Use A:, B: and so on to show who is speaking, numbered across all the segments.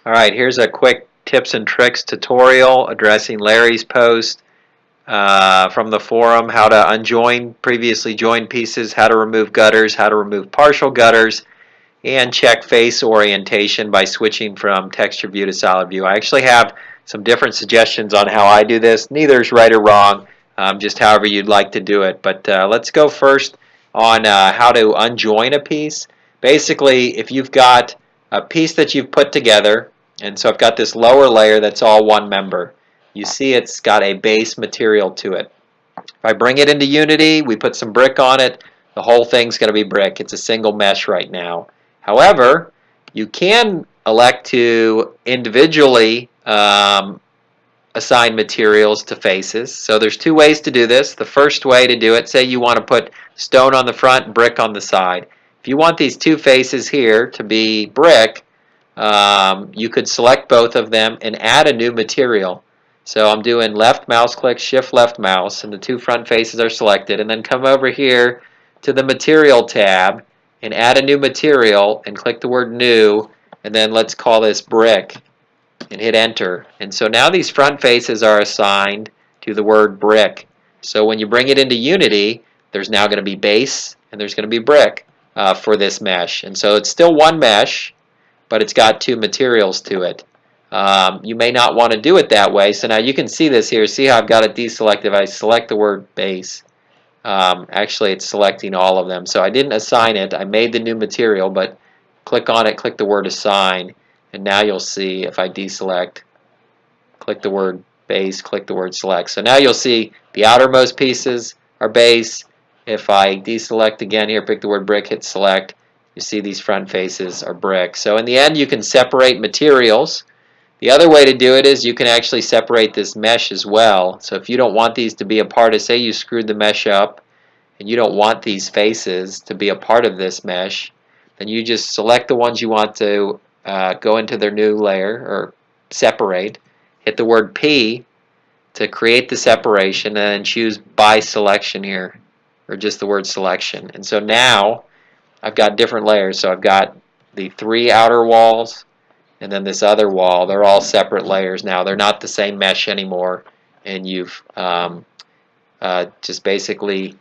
A: Alright, here's a quick tips and tricks tutorial addressing Larry's post from the forum, how to unjoin previously joined pieces, how to remove gutters, how to remove partial gutters, and check face orientation by switching from texture view to solid view. I actually have some different suggestions on how I do this. Neither is right or wrong, just however you'd like to do it. But let's go first on how to unjoin a piece. Basically, if you've got a piece that you've put together, and so I've got this lower layer that's all one member. You see it's got a base material to it. If I bring it into Unity, we put some brick on it, the whole thing's going to be brick. It's a single mesh right now. However, you can elect to individually assign materials to faces. So there's two ways to do this. The first way to do it, say you want to put stone on the front, brick on the side. If you want these two faces here to be brick, you could select both of them and add a new material. So I'm doing left mouse click, shift left mouse, and the two front faces are selected, and then come over here to the material tab and add a new material and click the word new, and then let's call this brick and hit enter. And so now these front faces are assigned to the word brick. So when you bring it into Unity, there's now going to be base and there's going to be brick for this mesh. And so it's still one mesh, but it's got two materials to it. You may not want to do it that way. So now you can see this here. See how I've got it deselected. If I select the word base, actually it's selecting all of them. So I didn't assign it. I made the new material, but click on it, click the word assign, and now you'll see if I deselect, click the word base, click the word select. So now you'll see the outermost pieces are base. If I deselect again here, pick the word brick, hit select, you see these front faces are brick. So in the end you can separate materials. The other way to do it is you can actually separate this mesh as well. So if you don't want these to be a part of, say you screwed the mesh up and you don't want these faces to be a part of this mesh, then you just select the ones you want to go into their new layer or separate, hit the word P to create the separation, and then choose by selection here, or just the word selection. And so now I've got different layers. So I've got the three outer walls and then this other wall. They're all separate layers now. They're not the same mesh anymore, and you've just basically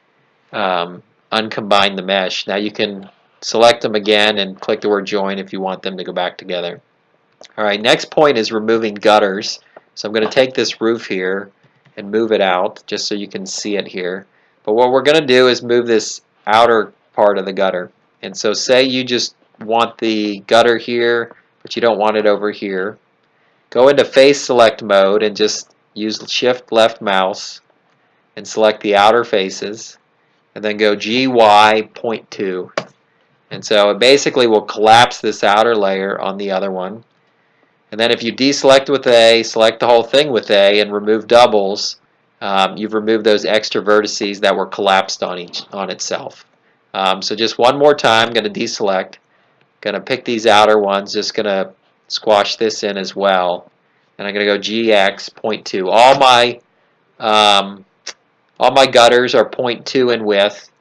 A: uncombined the mesh. Now you can select them again and click the word join if you want them to go back together. Alright, next point is removing gutters. So I'm going to take this roof here and move it out just so you can see it here. But what we're going to do is move this outer part of the gutter. And so say you just want the gutter here, but you don't want it over here. Go into face select mode and just use shift left mouse and select the outer faces, and then go GY point 2. And so it basically will collapse this outer layer on the other one. And then if you deselect with A, select the whole thing with A, and remove doubles, you've removed those extra vertices that were collapsed on itself. So just one more time, I'm going to deselect. Going to pick these outer ones, just going to squash this in as well. And I'm going to go GX 0.2. All my gutters are 0.2 in width,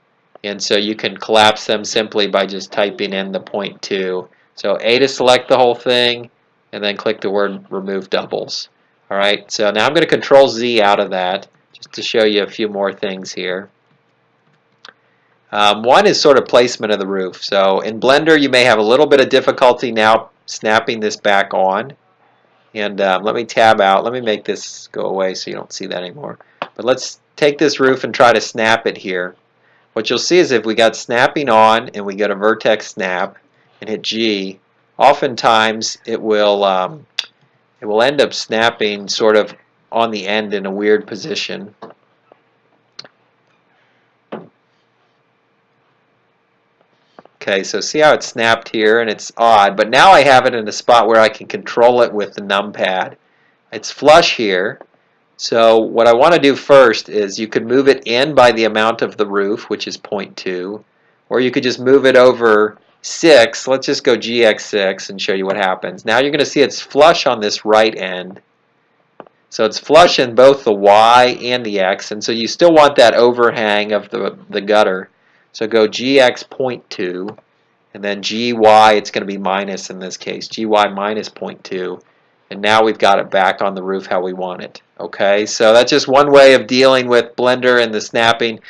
A: and so you can collapse them simply by just typing in the 0.2. So A to select the whole thing, and then click the word remove doubles. Alright, so now I'm going to Control Z out of that, just to show you a few more things here. One is sort of placement of the roof. So in Blender you may have a little bit of difficulty now snapping this back on. And let me tab out. Let me make this go away so you don't see that anymore. But let's take this roof and try to snap it here. What you'll see is if we got snapping on and we go to vertex snap and hit G, oftentimes it will end up snapping sort of on the end in a weird position. Okay, so see how it's snapped here, and it's odd, but now I have it in a spot where I can control it with the numpad. It's flush here, so what I want to do first is you could move it in by the amount of the roof, which is 0.2, or you could just move it over 6. Let's just go GX6 and show you what happens. Now you're going to see it's flush on this right end. So it's flush in both the Y and the X, and so you still want that overhang of the gutter. So go GX 0.2, and then GY, it's going to be minus in this case, GY minus 0.2, and now we've got it back on the roof how we want it. Okay, so that's just one way of dealing with Blender and the snapping.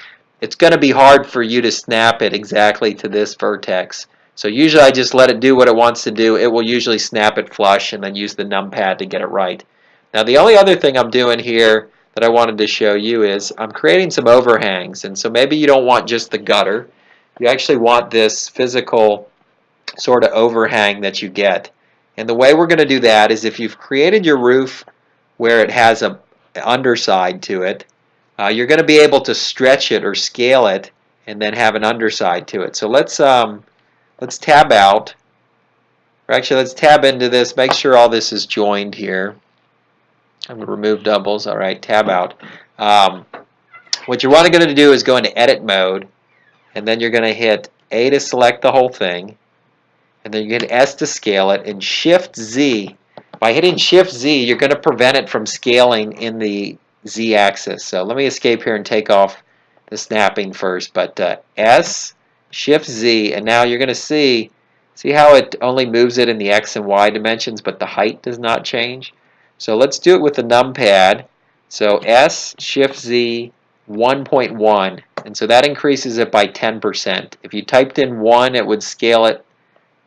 A: It's going to be hard for you to snap it exactly to this vertex. So usually I just let it do what it wants to do. It will usually snap it flush and then use the numpad to get it right. Now the only other thing I'm doing here that I wanted to show you is I'm creating some overhangs. And so maybe you don't want just the gutter. You actually want this physical sort of overhang that you get. And the way we're going to do that is if you've created your roof where it has an underside to it, you're going to be able to stretch it or scale it and then have an underside to it. So let's tab out, or actually let's tab into this, make sure all this is joined here. I'm going to remove doubles. All right, tab out. What you're going to do is go into edit mode, and then you're going to hit A to select the whole thing, and then you hit S to scale it, and Shift Z. By hitting Shift Z, you're going to prevent it from scaling in the Z axis. So let me escape here and take off the snapping first, but S, Shift Z, and now you're going to see how it only moves it in the X and Y dimensions, but the height does not change. So let's do it with the numpad. So S, Shift Z, 1.1, and so that increases it by 10%. If you typed in 1, it would scale it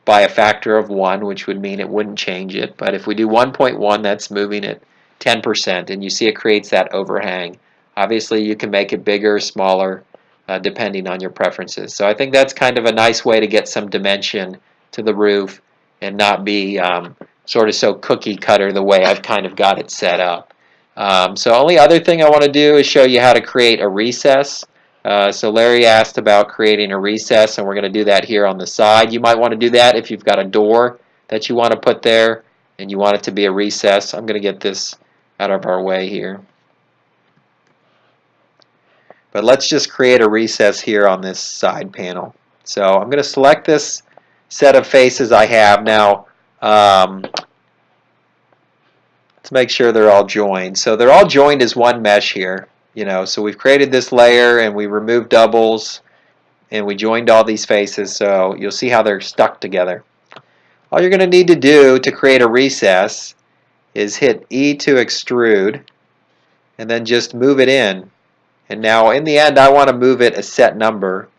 A: by a factor of 1, which would mean it wouldn't change it. But if we do 1.1, that's moving it 10%, and you see it creates that overhang. Obviously, you can make it bigger or smaller depending on your preferences. So I think that's kind of a nice way to get some dimension to the roof and not be sort of so cookie cutter the way I've kind of got it set up. So only other thing I want to do is show you how to create a recess. So Larry asked about creating a recess, and we're going to do that here on the side. You might want to do that if you've got a door that you want to put there and you want it to be a recess. I'm going to get this out of our way here. But let's just create a recess here on this side panel. So I'm going to select this set of faces I have. Now, let's make sure they're all joined. So they're all joined as one mesh here. So we've created this layer and we removed doubles and we joined all these faces, so you'll see how they're stuck together. All you're going to need to do to create a recess is hit E to extrude and then just move it in. And now in the end I want to move it a set number,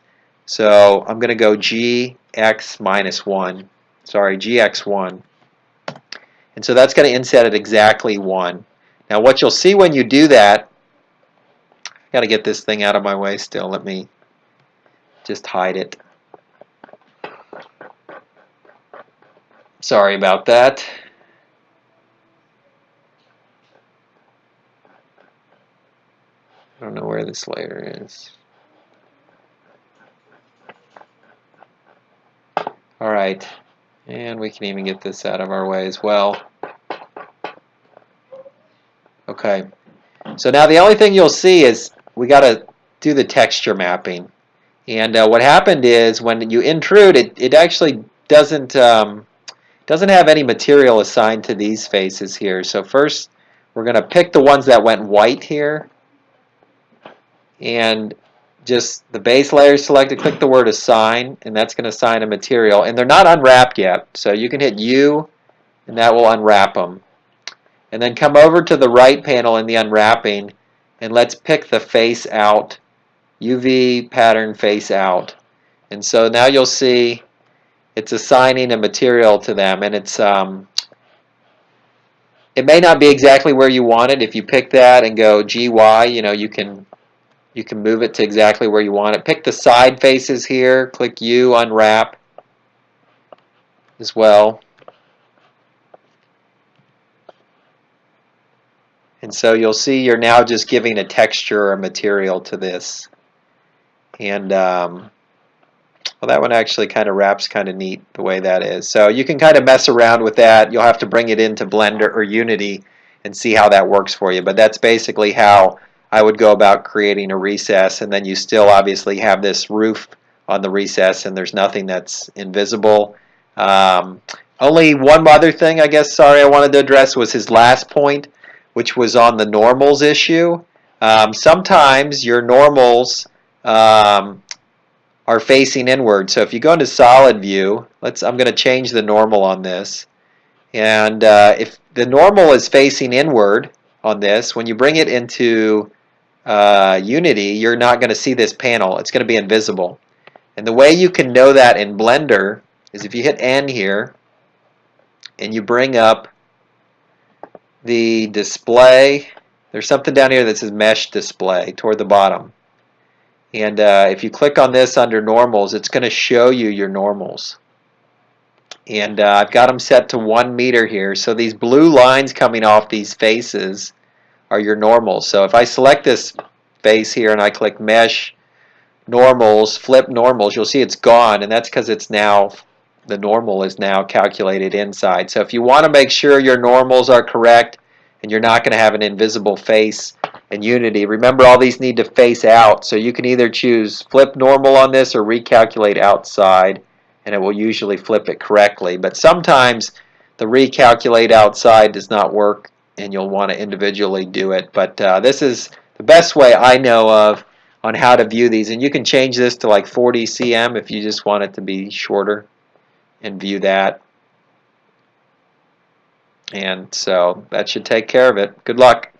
A: so I'm going to go GX-1. Sorry, GX1. And so that's going to inset at exactly 1. Now what you'll see when you do that, got to get this thing out of my way still. Let me just hide it. Sorry about that. I don't know where this layer is. All right, and we can even get this out of our way as well. Okay, so now the only thing you'll see is we got to do the texture mapping. And what happened is when you intrude, it actually doesn't have any material assigned to these faces here. So first we're going to pick the ones that went white here, and just the base layer selected, click the word assign, and that's going to assign a material. And they're not unwrapped yet, so you can hit U and that will unwrap them. And then come over to the right panel in the unwrapping and let's pick the face out, UV pattern face out. And so now you'll see it's assigning a material to them, and it's it may not be exactly where you want it. If you pick that and go GY, you can move it to exactly where you want it. Pick the side faces here, click U, unwrap as well. And so you'll see you're now just giving a texture or a material to this. And well, that one actually kind of wraps kind of neat the way that is. So you can kind of mess around with that. You'll have to bring it into Blender or Unity and see how that works for you. But that's basically how I would go about creating a recess. And then you still obviously have this roof on the recess and there's nothing that's invisible. Only one other thing I guess, sorry, I wanted to address was his last point, which was on the normals issue. Sometimes your normals are facing inward. So if you go into solid view, I'm going to change the normal on this. And if the normal is facing inward on this, when you bring it into Unity, you're not going to see this panel. It's going to be invisible. And the way you can know that in Blender is if you hit N here and you bring up the display. There's something down here that says Mesh Display toward the bottom. And if you click on this under normals, it's going to show you your normals. And I've got them set to 1 meter here. So these blue lines coming off these faces are your normals. So if I select this face here and I click Mesh Normals, Flip Normals, you'll see it's gone. And that's because it's now, the normal is now calculated inside. So if you want to make sure your normals are correct and you're not going to have an invisible face in Unity, remember all these need to face out. So you can either choose Flip Normal on this or recalculate outside, and it will usually flip it correctly. But sometimes the recalculate outside does not work and you'll want to individually do it. But this is the best way I know of on how to view these. And you can change this to like 40 cm if you just want it to be shorter and view that. And so that should take care of it. Good luck.